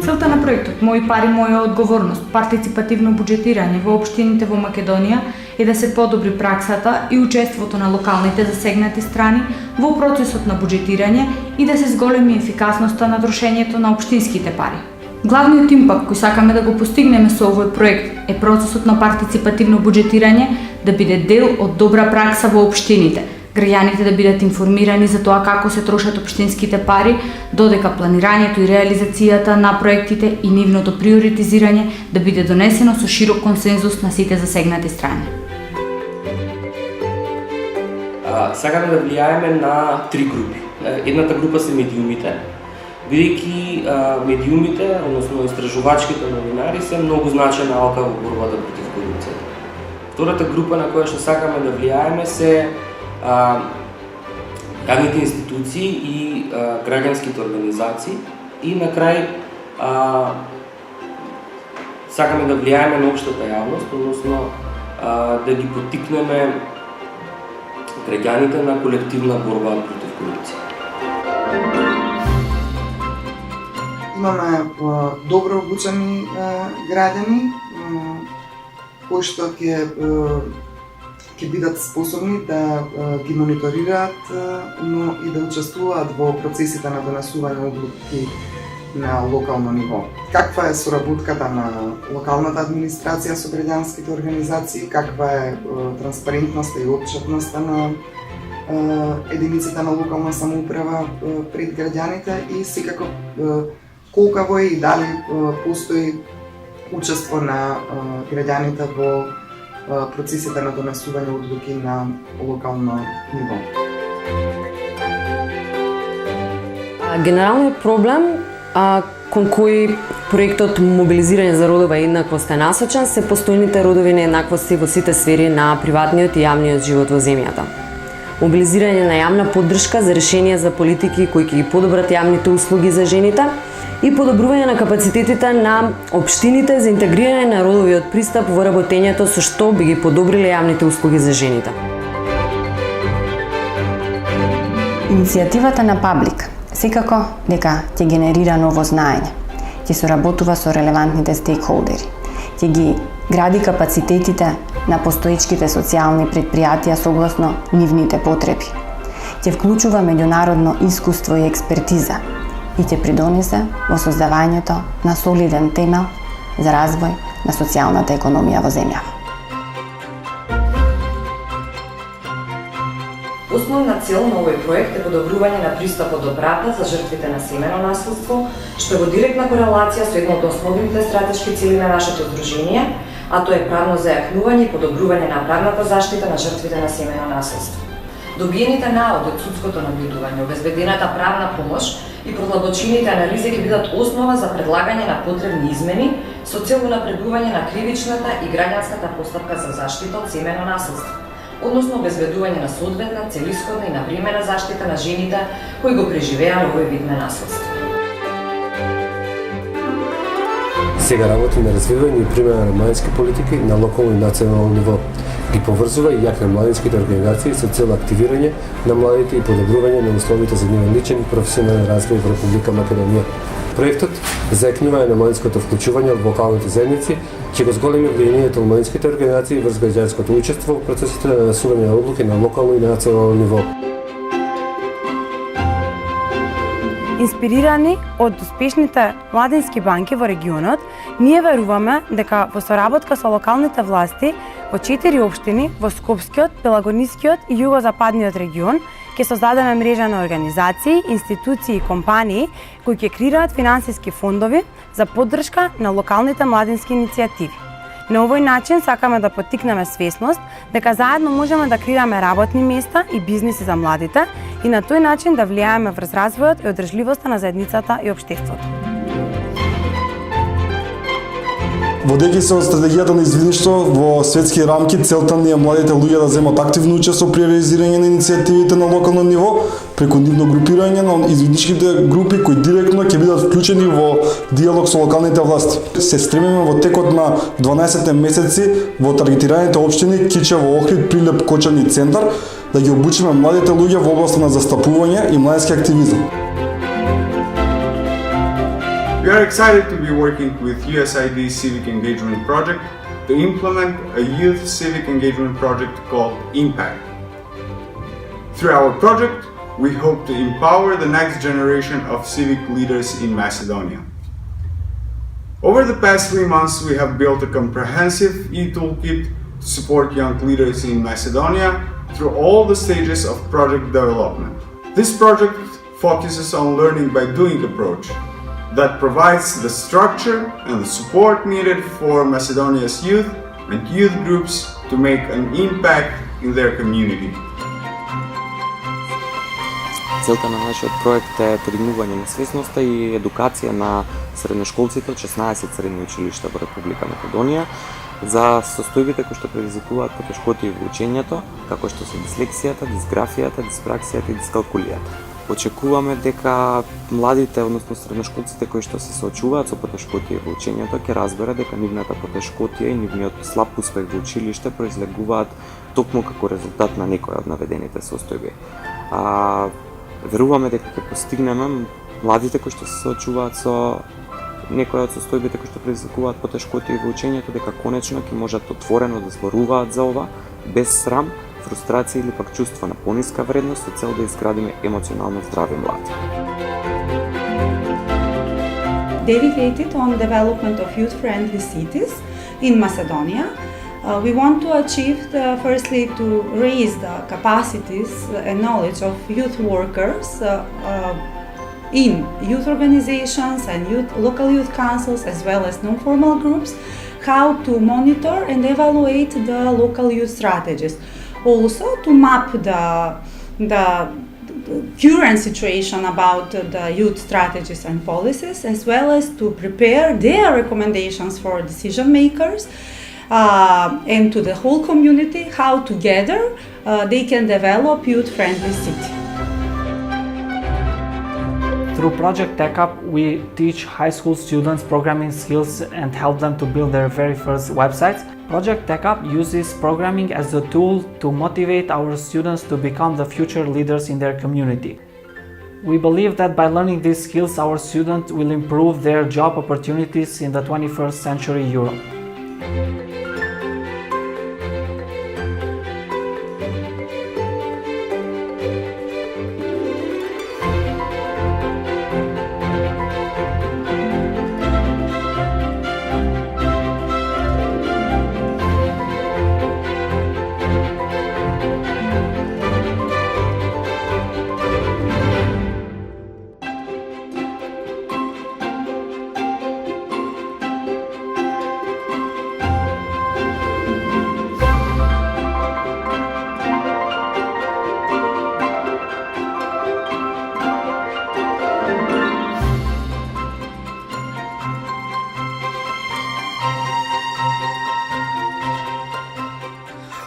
Целта на проектот Мои пари, моја одговорност, партиципативно буџетирање во општините во Македонија е да се подобри праксата и учеството на локалните засегнати страни во процесот на буџетирање и да се зголеми ефикасноста на трошењето на општинските пари. Главниот импакт кој сакаме да го постигнеме со овој проект е процесот на партиципативно буџетирање да биде дел од добра пракса во општините, граѓаните да бидат информирани за тоа како се трошат општинските пари, додека планирањето и реализацијата на проектите и нивното приоритизирање да биде донесено со широк консензус на сите засегнати страни. Сакаме да влијаеме на три групи. Едната група се медиумите, бидејќи медиумите, односно истражувачките новинари, се многу значајна алка во борбата против корупцијата. Втората група на која што сакаме да влијаеме се јавните институции и граѓанските организации и на крај сакаме да влијаеме на општата јавност, односно да ги поттикнеме граѓаните на колективна борба против корупција. Имаме добро обучени граѓани кои што ќе бидат способни да ги мониторираат, но и да учествуваат во процесите на донесување одлуки на локално ниво. Каква е соработката на локалната администрација со граѓанските организации, каква е транспарентноста и отчетноста на единиците на локална самоуправа пред граѓаните и секако колкаво е и дали постои учество на граѓаните во процесите на донесување одлуки на локално ниво. Генералниот проблем кон кој проектот Мобилизирање за родова еднаквост е насочен се постојните родови нееднаквости во сите сфери на приватниот и јавниот живот во земјата. Мобилизирање на јавна поддршка за решенија за политики кои ќе ги подобрат јавните услуги за жените и подобрување на капацитетите на општините за интегрирање на родовиот пристап во работењето со што би ги подобриле јавните услуги за жените. Иницијативата на Паблик секако дека ќе генерира ново знаење, ќе соработува со релевантните стейкхолдери, ќе ги гради капацитетите на постоечките социјални предпријатија согласно нивните потреби, ќе вклучува меѓународно искуство и експертиза и ќе придонесе во создавањето на солиден темел за развој на социјалната економија во земјава. Основна цел на овој проект е подобрување на пристапот до правда за жртвите на семено насилство, што е во директна корелација со една од основните стратешки цели на нашето здружение, а тоа е правно зајакнување и подобрување на правната заштита на жртвите на семено насилство. Добиените наоди од судското набљудување, обезбедената правна помош и продлабочените анализи ќе бидат основа за предлагање на потребни измени со цел унапредување на кривичната и граѓанската постапка за заштита од семено насилство, односно обезбедување на соодветна, целисходна и навремена заштита на жените кои го преживеа овој вид на насилство. Сега работи на развивање и примена на младински политики на локално и национално ниво. Ги поврзува и јакна младинските организации со цел активирање на младите и подобрување на условите за нивен личен и професионален развој во Република Македонија. Проектот за зајакнување на младинското вклучување од локалните заедници ќе го зголеми влијанието на младинските организации врз граѓанското учество во процесите на донесување на одлуки на локално и национално ниво. Инспирирани од успешните младински банки во регионот, ние веруваме дека во соработка со локалните власти во 4 општини во Скопскиот, Пелагонискиот и југозападниот регион ќе создадеме мрежа на организации, институции и компании кои ќе креираат финансиски фондови за поддршка на локалните младински иницијативи. На овој начин сакаме да поттикнеме свесност дека заедно можеме да креираме работни места и бизниси за младите и на тој начин да влијаеме врз развојот и одржливоста на заедницата и општеството. Водејќи се од стратегијата на извидништво во светски рамки, целта ни е младите луѓе да земат активно учество при реализирање на иницијативите на локално ниво, преку нивно групирање на извидничките групи кои директно ќе бидат вклучени во диалог со локалните власти. Се стремиме во текот на 12 месеци во таргетираните општини Кичево, Охрид, Прилеп, Кочани и Центар да ги обучиме младите луѓе во областа на застапување и младински активизам. We are excited to be working with USAID's Civic Engagement Project to implement a youth civic engagement project called Impact. Through our project, we hope to empower the next generation of civic leaders in Macedonia. Over the past 3 months, we have built a comprehensive e-toolkit to support young leaders in Macedonia through all the stages of project development. This project focuses on learning by doing approach that provides the structure and the support needed for Macedonia's youth and youth groups to make an impact in their community. Целта на нашиот проект е подигнување на свесноста и едукација на средношколците од 16 средни училишта во Република Македонија за состојбите кои што предизвикуваат потешкоти во учењето, како што се дислексијата, дисграфијата, диспраксијата и дискалкулијата. Очекуваме дека младите, односно средношколците кои што се соочуваат со потешкотија во учењето ќе разберат дека нивната потешкотија и нивниот слаб успех во училиште произлегуваат токму како резултат на некоја од наведените состојби. Веруваме дека ќе постигнеме младите кои што се соочуваат со некои од состојбите кои што предизвикуваат потешкотии во учењето, дека конечно ќе можат отворено да зборуваат за ова, без срам, фрустрација или пак чувство на пониска вредност со цел да изградиме емоционално здрави млади. Dedicated on development of youth-friendly cities in Macedonia. We want to achieve, firstly, to raise the capacities and knowledge of youth workers in youth organizations and local youth councils, as well as non-formal groups, how to monitor and evaluate the local youth strategies. Also, to map the current situation about the youth strategies and policies, as well as to prepare their recommendations for decision makers and to the whole community, how together they can develop youth-friendly city. Through Project TechUp, we teach high school students programming skills and help them to build their very first websites. Project TechUp uses programming as a tool to motivate our students to become the future leaders in their community. We believe that by learning these skills, our students will improve their job opportunities in the 21st century Europe.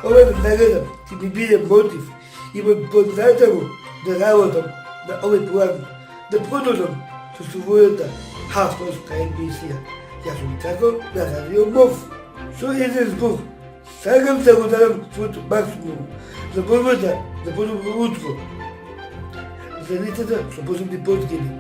Ова награда ќе ми биде мотив и ме поднатаму да работам на овој план, да продолжам со својата авторска емисија. Јас сум како на Радио МОВ. Со еден збор, сакам да го дадам својот максимум за борбата за подобро утро, за децата со посебни потребни.